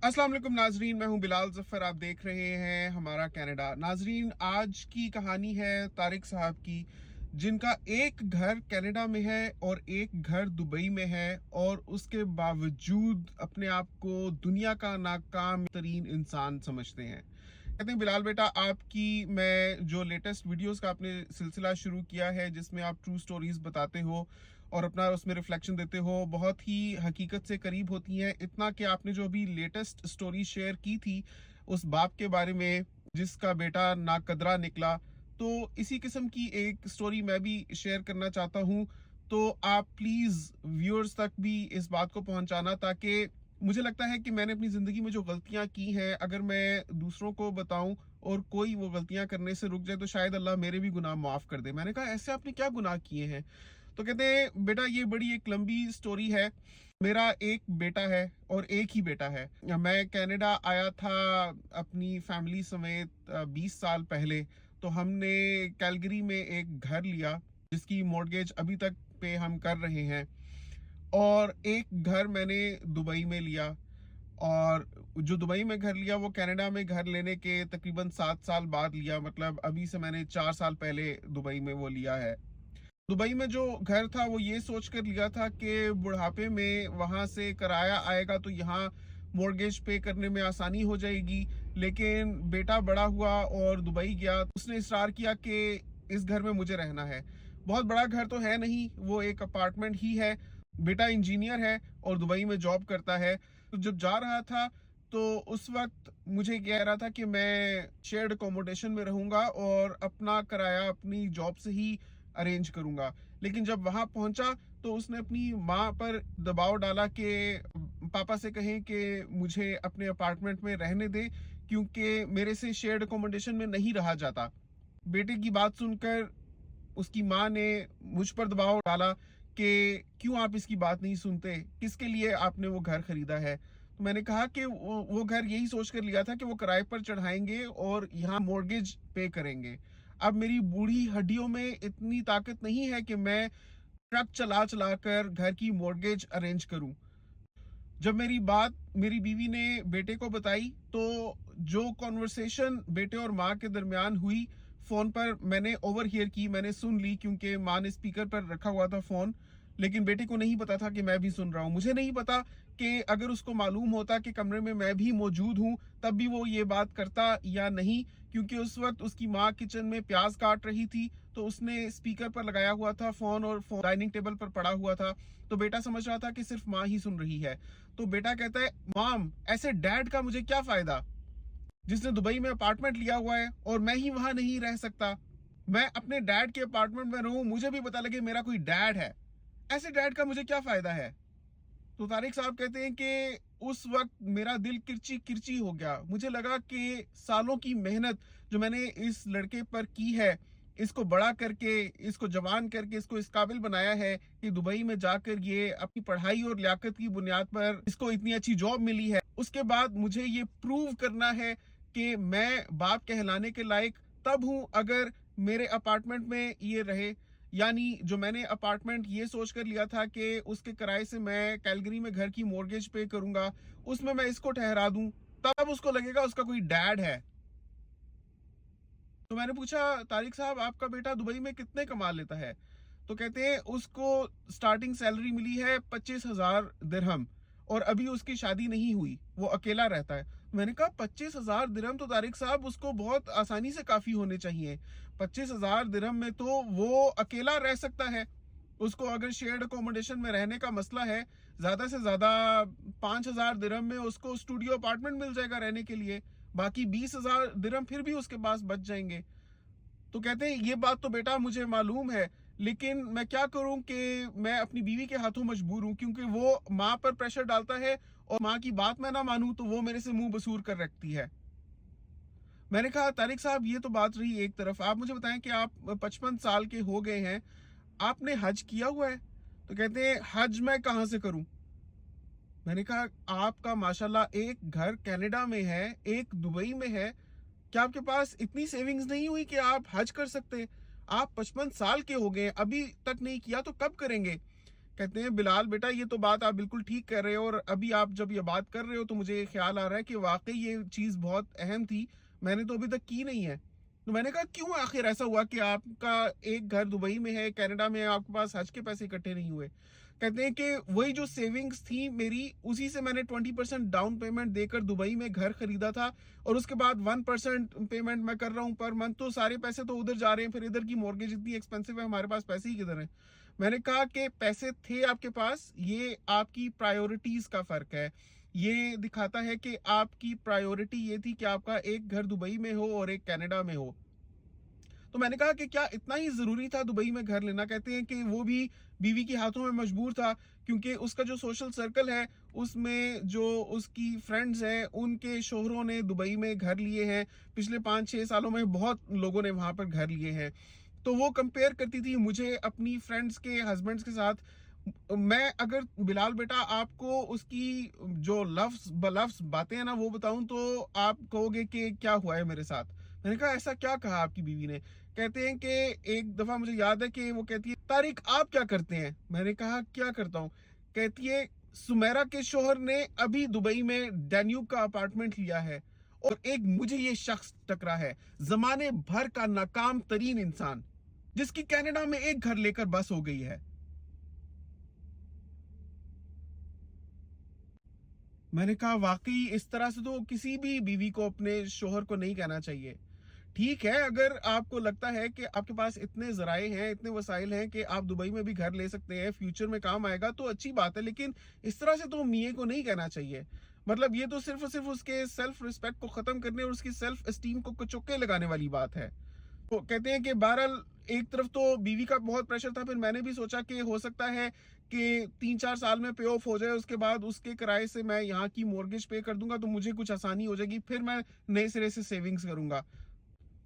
अस्सलाम वालेकुम नाजरीन, मैं हूं बिलाल जफ़र। आप देख रहे हैं हमारा कनाडा। नाजरीन, आज की कहानी है तारिक साहब की, जिनका एक घर कनाडा में है और एक घर दुबई में है, और उसके बावजूद अपने आप को दुनिया का नाकाम तरीन इंसान समझते हैं। कहते हैं बिलाल बेटा, आपकी मैं जो लेटेस्ट वीडियोस का आपने सिलसिला शुरू किया है, जिसमें आप ट्रू स्टोरीज बताते हो और अपना उसमें रिफ्लेक्शन देते हो, बहुत ही हकीकत से करीब होती हैं। इतना कि आपने जो अभी लेटेस्ट स्टोरी शेयर की थी उस बाप के बारे में जिसका बेटा नाकदरा निकला, तो इसी किस्म की एक स्टोरी मैं भी शेयर करना चाहता हूँ। तो आप प्लीज़ व्यूअर्स तक भी इस बात को पहुँचाना, ताकि मुझे लगता है कि मैंने अपनी ज़िंदगी में जो गलतियाँ की हैं, अगर मैं दूसरों को बताऊँ और कोई वो गलतियाँ करने से रुक जाए, तो शायद अल्लाह मेरे भी गुनाह माफ़ कर दे। मैंने कहा, ऐसे आपने क्या गुनाह किए हैं? तो कहते हैं बेटा, ये बड़ी एक लंबी स्टोरी है। मेरा एक बेटा है और एक ही बेटा है। मैं कनाडा आया था अपनी फैमिली समेत 20 साल पहले। तो हमने कैलगरी में एक घर लिया जिसकी मॉर्गेज अभी तक पे हम कर रहे हैं, और एक घर मैंने दुबई में लिया। और जो दुबई में घर लिया वो कनाडा में घर लेने के तकरीबन 7 साल बाद लिया। मतलब अभी से मैंने 4 साल पहले दुबई में वो लिया है। दुबई में जो घर था वो ये सोच कर लिया था कि बुढ़ापे में वहाँ से किराया आएगा तो यहाँ मॉर्गेज पे करने में आसानी हो जाएगी। लेकिन बेटा बड़ा हुआ और दुबई गया, उसने इस्रार किया कि इस घर में मुझे रहना है। बहुत बड़ा घर तो है नहीं, वो एक अपार्टमेंट ही है। बेटा इंजीनियर है और दुबई में जॉब करता है। तो जब जा रहा था तो उस वक्त मुझे कह रहा था कि मैं शेयर्ड अकोमोडेशन में रहूँगा और अपना किराया अपनी जॉब से ही अरेंज करूंगा। लेकिन जब वहां पहुंचा तो उसने अपनी माँ पर दबाव डाला कि पापा से कहें कि मुझे अपने अपार्टमेंट में रहने दे, क्योंकि मेरे से शेयर्ड अकोमोडेशन में नहीं रहा जाता। बेटे की बात सुनकर उसकी माँ ने मुझ पर दबाव डाला कि क्यों आप इसकी बात नहीं सुनते, किसके लिए आपने वो घर खरीदा है। तो मैंने कहा कि वो घर यही सोच कर लिया था कि वो किराए पर चढ़ाएंगे और यहाँ मॉर्गेज पे करेंगे। अब मेरी बूढ़ी हड्डियों में इतनी ताकत नहीं है कि मैं ट्रक चला चला कर घर की मॉर्गेज अरेंज करूं। जब मेरी बीवी ने बेटे को बताई, तो जो कॉन्वर्सेशन बेटे और माँ के दरमियान हुई फोन पर मैंने ओवरहियर की, मैंने सुन ली, क्योंकि माँ ने स्पीकर पर रखा हुआ था फोन। लेकिन बेटे को नहीं पता था कि मैं भी सुन रहा हूँ। मुझे नहीं पता कि अगर उसको मालूम होता कि कमरे में मैं भी मौजूद हूँ तब भी वो ये बात करता या नहीं, क्योंकि उस वक्त उसकी माँ किचन में प्याज काट रही थी। तो उसने स्पीकर पर लगाया हुआ था फोन और फोन डाइनिंग टेबल पर पड़ा हुआ था। तो बेटा समझ रहा था कि सिर्फ माँ ही सुन रही है। तो बेटा कहता है, मॉम, ऐसे डैड का मुझे क्या फायदा जिसने दुबई में अपार्टमेंट लिया हुआ है और मैं ही वहां नहीं रह सकता। मैं अपने डैड के अपार्टमेंट में रहूं, मुझे भी पता लगे मेरा कोई डैड है। ऐसे डैड का मुझे क्या फायदा है। तो तारिक साहब कहते हैं कि उस वक्त मेरा दिल किरची किरची हो गया। मुझे लगा कि सालों की मेहनत जो मैंने इस लड़के पर की है, इसको बड़ा करके, इसको जवान करके, इसको इस काबिल बनाया है कि दुबई में जाकर ये अपनी पढ़ाई और लियाकत की बुनियाद पर इसको इतनी अच्छी जॉब मिली है, उसके बाद मुझे ये प्रूव करना है कि मैं बाप कहलाने के लायक तब हूं अगर मेरे अपार्टमेंट में ये रहे। यानी जो मैंने अपार्टमेंट ये सोच कर लिया था कि उसके किराए से मैं कैलगरी में घर की मॉर्गेज पे करूंगा, उसमें मैं इसको ठहरा दूं, तब उसको लगेगा उसका कोई डैड है। तो मैंने पूछा, तारिक साहब, आपका बेटा दुबई में कितने कमा लेता है? तो कहते हैं उसको स्टार्टिंग सैलरी मिली है 25,000 दिरहम, और अभी उसकी शादी नहीं हुई, वो अकेला रहता है। मैंने कहा, 25,000 दिरहम तो तारिक साहब उसको बहुत आसानी से काफी होने चाहिए। 25,000 दिरहम में तो वो अकेला रह सकता है। उसको अगर शेयर्ड अकोमोडेशन में रहने का मसला है, ज्यादा से ज्यादा 5,000 दिरहम में उसको स्टूडियो अपार्टमेंट मिल जाएगा रहने के लिए। बाकी 20,000 दिरहम फिर भी उसके पास बच जाएंगे। तो कहते हैं, ये बात तो बेटा मुझे मालूम है, लेकिन मैं क्या करूं कि मैं अपनी बीवी के हाथों मजबूर हूं, क्योंकि वो माँ पर प्रेशर डालता है और माँ की बात मैं ना मानूं तो वो मेरे से मुंह बसूर कर रखती है। मैंने कहा, तारिक साहब, ये तो बात रही एक तरफ, आप मुझे बताएं कि आप 55 साल के हो गए हैं, आपने हज किया हुआ है? तो कहते हैं, हज मैं कहाँ से करूं? मैंने कहा, आपका माशाल्लाह एक घर कनाडा में है, एक दुबई में है, क्या आपके पास इतनी सेविंग्स नहीं हुई कि आप हज कर सकते? आप 55 साल के हो गए, अभी तक नहीं किया तो कब करेंगे? कहते हैं बिलाल बेटा ये तो बात आप बिल्कुल ठीक कर रहे हो, और अभी आप जब ये बात कर रहे हो तो मुझे ये ख्याल आ रहा है कि वाकई ये चीज़ बहुत अहम थी, मैंने तो अभी तक की नहीं है। तो मैंने कहा क्यों आखिर ऐसा हुआ कि आपका एक घर दुबई में है, कनाडा में है, आपके पास हज के पैसे इकट्ठे नहीं हुए? कहते हैं कि वही जो सेविंग्स थी मेरी, उसी से मैंने 20% डाउन पेमेंट देकर दुबई में घर खरीदा था, और उसके बाद 1% पेमेंट मैं कर रहा हूँ पर मंथ, तो सारे पैसे तो उधर जा रहे हैं, फिर इधर की मॉर्गेज इतनी एक्सपेंसिव है, हमारे पास पैसे ही किधर हैं? मैंने कहा कि पैसे थे आपके पास, ये आपकी प्रायोरिटीज का फर्क है। ये दिखाता है कि आपकी प्रायोरिटी ये थी कि आपका एक घर दुबई में हो और एक कनाडा में हो। तो मैंने कहा कि क्या इतना ही जरूरी था दुबई में घर लेना? कहते हैं कि वो भी बीवी के हाथों में मजबूर था, क्योंकि उसका जो सोशल सर्कल है उसमें जो उसकी फ्रेंड्स हैं उनके शोहरों ने दुबई में घर लिए हैं। पिछले 5-6 सालों में बहुत लोगों ने वहां पर घर लिए हैं। तो वो कंपेयर करती थी मुझे अपनी फ्रेंड्स के हस्बैंड्स के साथ। मैं अगर बिलाल बेटा आपको उसकी जो लफ्ज बलफ्ज बातें हैं ना वो बताऊं तो आप कहोगे कि क्या हुआ है मेरे साथ। मैंने कहा ऐसा क्या कहा आपकी बीवी ने? कहते हैं कि एक दफा मुझे याद है कि वो कहती है तारिक आप क्या करते हैं? मैंने कहा क्या करता हूँ? कहती है सुमेरा के शोहर ने अभी दुबई में डैन्यूब का अपार्टमेंट लिया है, और एक मुझे ये शख्स टकरा है, जमाने भर का नाकाम तरीन इंसान, जिसकी कनाडा में एक घर लेकर बस हो गई है। मैंने कहा वाकई इस तरह से तो किसी भी बीवी को अपने शोहर को नहीं कहना चाहिए। ठीक है, अगर आपको लगता है कि आपके पास इतने जराए हैं, इतने वसाइल हैं कि आप दुबई में भी घर ले सकते हैं, फ्यूचर में काम आएगा, तो अच्छी बात है, लेकिन इस तरह से तो मियाँ को नहीं कहना चाहिए। मतलब ये तो सिर्फ और सिर्फ उसके सेल्फ रिस्पेक्ट को खत्म करने और उसकी सेल्फ एस्टीम को कचौके लगाने वाली बात है। तो कहते हैं कि बहरहाल एक तरफ तो बीवी का बहुत प्रेशर था, फिर मैंने भी सोचा कि हो सकता है कि 3-4 साल में पे ऑफ हो जाए, उसके बाद उसके किराए से मैं यहाँ की मॉर्गेज पे कर दूंगा तो मुझे कुछ आसानी हो जाएगी, फिर मैं नए सिरे से सेविंग्स करूंगा।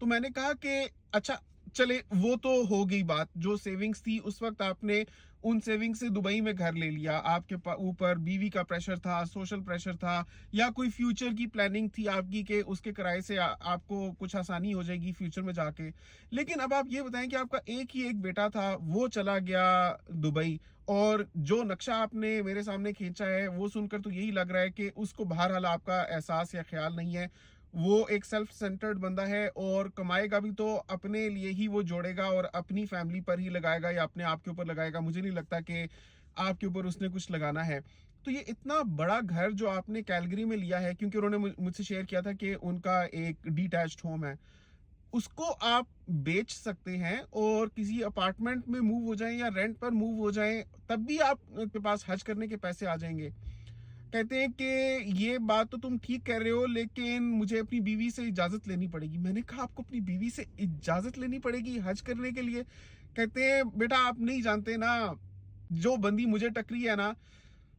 तो मैंने कहा कि अच्छा चले, वो तो हो गई बात, जो सेविंग्स थी उस वक्त आपने उन सेविंग्स से दुबई में घर ले लिया, आपके ऊपर बीवी का प्रेशर था, सोशल प्रेशर था, या कोई फ्यूचर की प्लानिंग थी आपकी कि उसके किराए से आपको कुछ आसानी हो जाएगी फ्यूचर में जाके। लेकिन अब आप ये बताएं कि आपका एक ही एक बेटा था, वो चला गया दुबई, और जो नक्शा आपने मेरे सामने खींचा है वो सुनकर तो यही लग रहा है कि उसको बहरहाल आपका एहसास या ख्याल नहीं है। वो एक सेल्फ सेंटर्ड बंदा है, और कमाएगा भी तो अपने लिए ही वो जोड़ेगा और अपनी फैमिली पर ही लगाएगा या अपने आप के ऊपर लगाएगा। मुझे नहीं लगता कि आपके ऊपर उसने कुछ लगाना है। तो ये इतना बड़ा घर जो आपने कैलगरी में लिया है, क्योंकि उन्होंने मुझसे शेयर किया था कि उनका एक डिटैच्ड होम है, उसको आप बेच सकते हैं और किसी अपार्टमेंट में मूव हो जाएं या रेंट पर मूव हो जाएं, तब भी आपके पास हज करने के पैसे आ जाएंगे। कहते हैं कि ये बात तो तुम ठीक कह रहे हो, लेकिन मुझे अपनी बीवी से इजाजत लेनी पड़ेगी। मैंने कहा आपको अपनी बीवी से इजाजत लेनी पड़ेगी हज करने के लिए? कहते हैं बेटा आप नहीं जानते ना, जो बंदी मुझे टकरी है ना,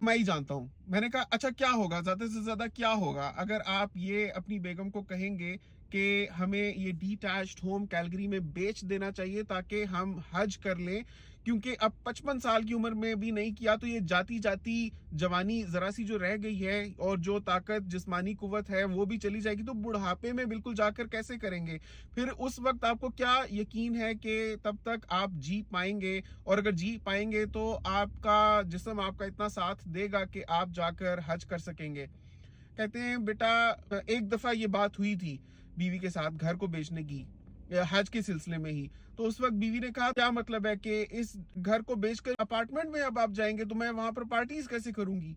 मैं ही जानता हूँ। मैंने कहा अच्छा क्या होगा, ज्यादा से ज्यादा क्या होगा अगर आप ये अपनी बेगम को कहेंगे कि हमें ये डिटैच्ड होम कैलगरी में बेच देना चाहिए ताकि हम हज कर लें, क्योंकि अब 55 साल की उम्र में भी नहीं किया तो ये जाती जाती जवानी जरा सी जो रह गई है और जो ताकत जिस्मानी कुव्वत है वो भी चली जाएगी, तो बुढ़ापे में बिल्कुल जाकर कैसे करेंगे? फिर उस वक्त आपको क्या यकीन है कि तब तक आप जी पाएंगे? और अगर जी पाएंगे तो आपका जिस्म आपका इतना साथ देगा कि आप जाकर हज कर सकेंगे? कहते हैं बेटा एक दफा ये बात हुई थी बीवी के साथ घर को बेचने की, हज के सिलसिले में ही। तो उस वक्त बीवी ने कहा क्या मतलब है कि इस घर को बेचकर अपार्टमेंट में अब आप जाएंगे तो मैं वहां पर पार्टीज कैसे करूंगी?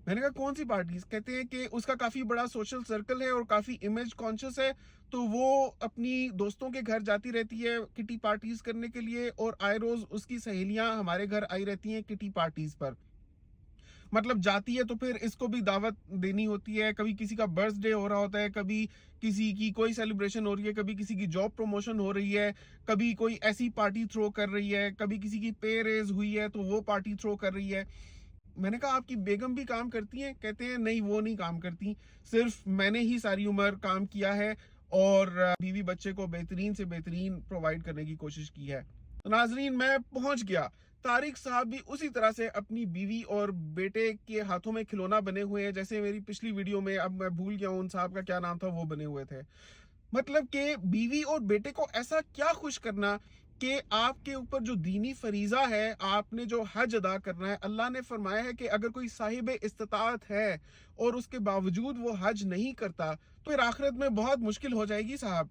मैंने कहा कौन सी पार्टीज? कहते हैं कि उसका काफी बड़ा सोशल सर्कल है और काफी इमेज कॉन्शियस है, तो वो अपनी दोस्तों के घर जाती रहती है किटी पार्टीज करने के लिए, और आए रोज उसकी सहेलियां हमारे घर आई रहती हैं किटी पार्टीज पर। मतलब जाती है तो फिर इसको भी दावत देनी होती है, कभी किसी का बर्थडे हो रहा होता है, कभी किसी की कोई सेलिब्रेशन हो रही है, कभी किसी की जॉब प्रमोशन हो रही है, कभी कोई ऐसी पार्टी थ्रो कर रही है, कभी किसी की पे रेज हुई है तो वो पार्टी थ्रो कर रही है। मैंने कहा आपकी बेगम भी काम करती हैं? कहते हैं नहीं वो नहीं काम करती, सिर्फ मैंने ही सारी उम्र काम किया है और बीवी बच्चे को बेहतरीन से बेहतरीन प्रोवाइड करने की कोशिश की है। तो नाजरीन मैं पहुंच गया, तारिक साहब भी उसी तरह से अपनी बीवी और बेटे के हाथों में खिलौना बने हुए हैं, जैसे मेरी पिछली वीडियो में, अब मैं भूल गया हूं उन साहब का क्या नाम था, वो बने हुए थे। मतलब कि बीवी और बेटे को ऐसा क्या खुश करना کہ आपके ऊपर जो दीनी फरीज़ा है, आपने जो हज अदा करना है, अल्लाह ने फरमाया है कि अगर कोई साहिब इस्तिताअत है और उसके बावजूद वो हज नहीं करता तो फिर आखिरत में बहुत मुश्किल हो जाएगी साहब।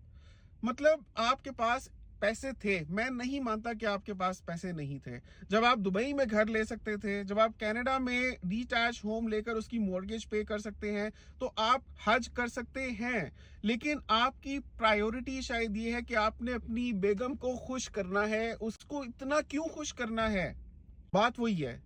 मतलब आपके पास पैसे थे, मैं नहीं मानता कि आपके पास पैसे नहीं थे। जब आप दुबई में घर ले सकते थे, जब आप कनाडा में डिटैच होम लेकर उसकी मॉर्गेज पे कर सकते हैं, तो आप हज कर सकते हैं। लेकिन आपकी प्रायोरिटी शायद ये है कि आपने अपनी बेगम को खुश करना है। उसको इतना क्यों खुश करना है? बात वही है।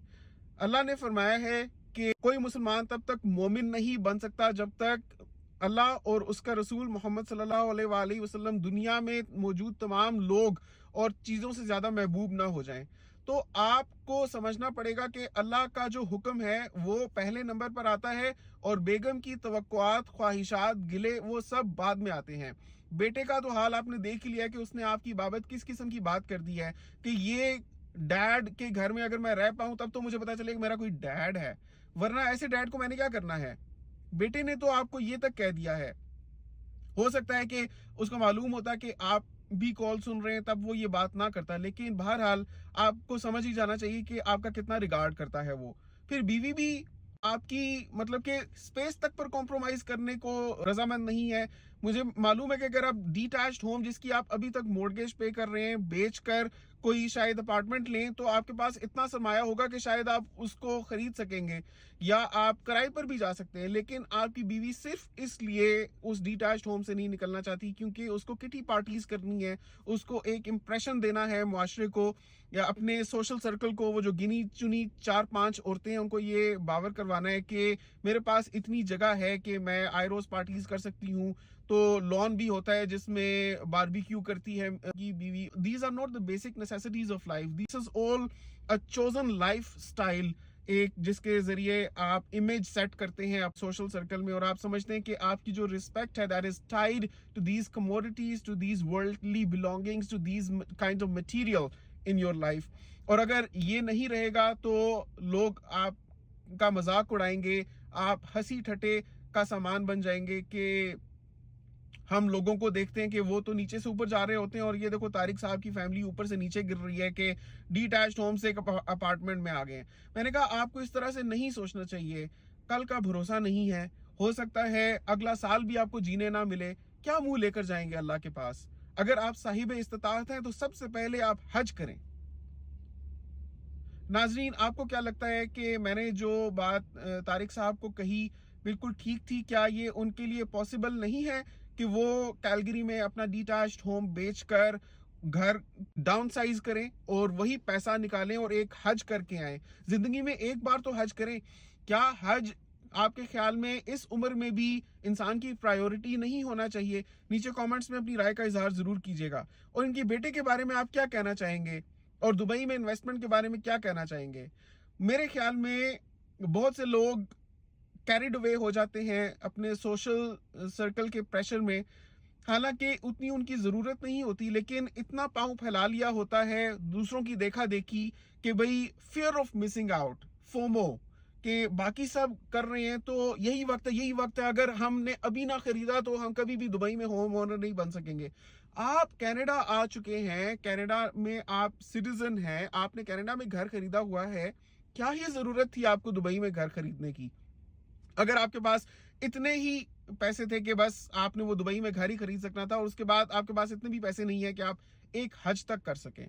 अल्लाह ने फरमाया है कि कोई मुसलमान तब तक मोमिन नहीं बन सकता जब तक अल्लाह और उसका रसूल मोहम्मद सल्लल्लाहु अलैहि वसल्लम दुनिया में मौजूद तमाम लोग और चीज़ों से ज़्यादा महबूब ना हो जाएं। तो आपको समझना पड़ेगा कि अल्लाह का जो हुक्म है वो पहले नंबर पर आता है और बेगम की तवक्कुआत, ख्वाहिशात, गिले वो सब बाद में आते हैं। बेटे का तो हाल आपने देख ही लिया कि उसने आपकी बाबत किस किस्म की बात कर दी है कि ये डैड के घर में अगर मैं रह पाऊं तब तो मुझे पता चले कि मेरा कोई डैड है, वरना ऐसे डैड को मैंने क्या करना है। बेटे ने तो आपको ये तक कह दिया है। हो सकता है कि उसको मालूम होता कि आप भी कॉल सुन रहे हैं तब वो ये बात ना करता, लेकिन बहरहाल आपको समझ ही जाना चाहिए कि आपका कितना रिगार्ड करता है वो। फिर बीवी भी आपकी मतलब कि स्पेस तक पर कॉम्प्रोमाइज करने को रजामंद नहीं है। मुझे मालूम है कि अगर आप डिटैच्ड होम जिसकी आप अभी तक मॉर्गेज पे कर रहे हैं बेचकर कोई शायद अपार्टमेंट लें तो आपके पास इतना सरमाया होगा कि शायद आप उसको खरीद सकेंगे या आप किराए पर भी जा सकते हैं। लेकिन आपकी बीवी सिर्फ इसलिए उस डिटैच्ड होम से नहीं निकलना चाहती क्योंकि उसको किटी पार्टीज करनी है, उसको एक इम्प्रेशन देना है मुआशरे को या अपने सोशल सर्कल को। वो जो गिनी चुनी 4-5 औरतें हैं उनको ये बावर करवाना है कि मेरे पास इतनी जगह है कि मैं आयरोज पार्टीज कर सकती हूँ, तो लॉन भी होता है जिसमें बारबेक्यू करती है की बीवी। These are not the basic necessities of life, this is all a chosen lifestyle, एक जिसके जरिए आप इमेज सेट करते हैं आप सोशल सर्कल में और आप समझते हैं कि आपकी जो रिस्पेक्ट है that is tied to these commodities, to these worldly belongings, to these kind of material in your life. और अगर ये नहीं रहेगा तो लोग आपका मजाक उड़ाएंगे, आप हंसी ठट्टे का सामान बन जाएंगे कि हम लोगों को देखते हैं कि वो तो नीचे से ऊपर जा रहे होते हैं और ये देखो तारिक साहब की फैमिली ऊपर से नीचे गिर रही है कि डिटैच्ड होम से एक अपार्टमेंट में आ गए। मैंने कहा आपको इस तरह से नहीं सोचना चाहिए। कल का भरोसा नहीं है, हो सकता है अगला साल भी आपको जीने ना मिले। क्या मुंह लेकर जाएंगे अल्लाह के पास? अगर आप साहिब इस्तिताअत हैं तो सबसे पहले आप हज करें। नाजरीन, आपको क्या लगता है कि मैंने जो बात तारिक साहब को कही बिल्कुल ठीक थी? क्या ये उनके लिए पॉसिबल नहीं है कि वो कैलगरी में अपना डिटैच्ड होम बेचकर घर डाउन साइज करें और वही पैसा निकालें और एक हज करके आए? जिंदगी में एक बार तो हज करें। क्या हज आपके ख्याल में इस उम्र में भी इंसान की प्रायोरिटी नहीं होना चाहिए? नीचे कमेंट्स में अपनी राय का इजहार जरूर कीजिएगा। और इनके बेटे के बारे में आप क्या कहना चाहेंगे और दुबई में इन्वेस्टमेंट के बारे में क्या कहना चाहेंगे? मेरे ख्याल में बहुत से लोग कैरिड अवे हो जाते हैं अपने सोशल सर्कल के प्रेशर में, हालांकि उतनी उनकी ज़रूरत नहीं होती, लेकिन इतना पाँव फैला लिया होता है दूसरों की देखा देखी कि भाई fear of missing out, FOMO, कि बाकी सब कर रहे हैं तो यही वक्त है, यही वक्त है। अगर हमने अभी ना खरीदा तो हम कभी भी दुबई में होम ओनर नहीं बन सकेंगे। आप कनाडा आ चुके हैं, कनाडा में आप सिटीजन हैं, आपने कनाडा में घर खरीदा हुआ है, क्या ये ज़रूरत थी आपको दुबई में घर खरीदने की? अगर आपके पास इतने ही पैसे थे कि बस आपने वो दुबई में घर ही खरीद सकना था और उसके बाद आपके पास इतने भी पैसे नहीं है कि आप एक हज तक कर सकें।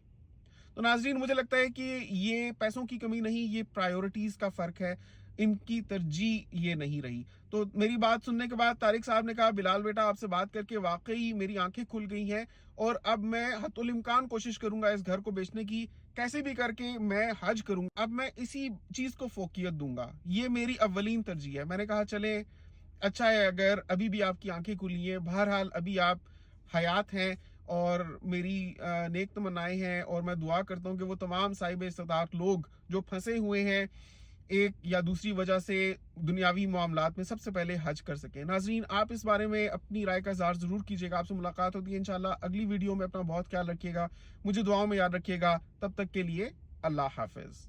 तो नाजरीन, मुझे लगता है कि ये पैसों की कमी नहीं, ये प्रायोरिटीज का फर्क है, इनकी तरजीह ये नहीं रही। तो मेरी बात सुनने के बाद तारिक साहब ने कहा बिलाल बेटा आपसे बात करके वाकई मेरी आंखें खुल गई हैं और अब मैं हत्तुल इम्कान कोशिश करूंगा इस घर को बेचने की, कैसे भी करके मैं हज करूंगा। अब मैं इसी चीज को फोकियत दूंगा, ये मेरी अव्वलीन तरजीह है। मैंने कहा चले अच्छा है अगर अभी भी आपकी आंखें खुली हैं, बहरहाल अभी आप हयात हैं और मेरी नेक तमन्नाएं हैं और मैं दुआ करता हूं कि वो तमाम साहिब इस्तिताअत लोग जो फंसे हुए हैं एक या दूसरी वजह से दुनियावी मामलात में सबसे पहले हज कर सकें। नाजरीन, आप इस बारे में अपनी राय का इज़हार जरूर कीजिएगा। आपसे मुलाकात होती है इंशाल्लाह अगली वीडियो में। अपना बहुत ख्याल रखिएगा, मुझे दुआओं में याद रखिएगा। तब तक के लिए अल्लाह हाफिज।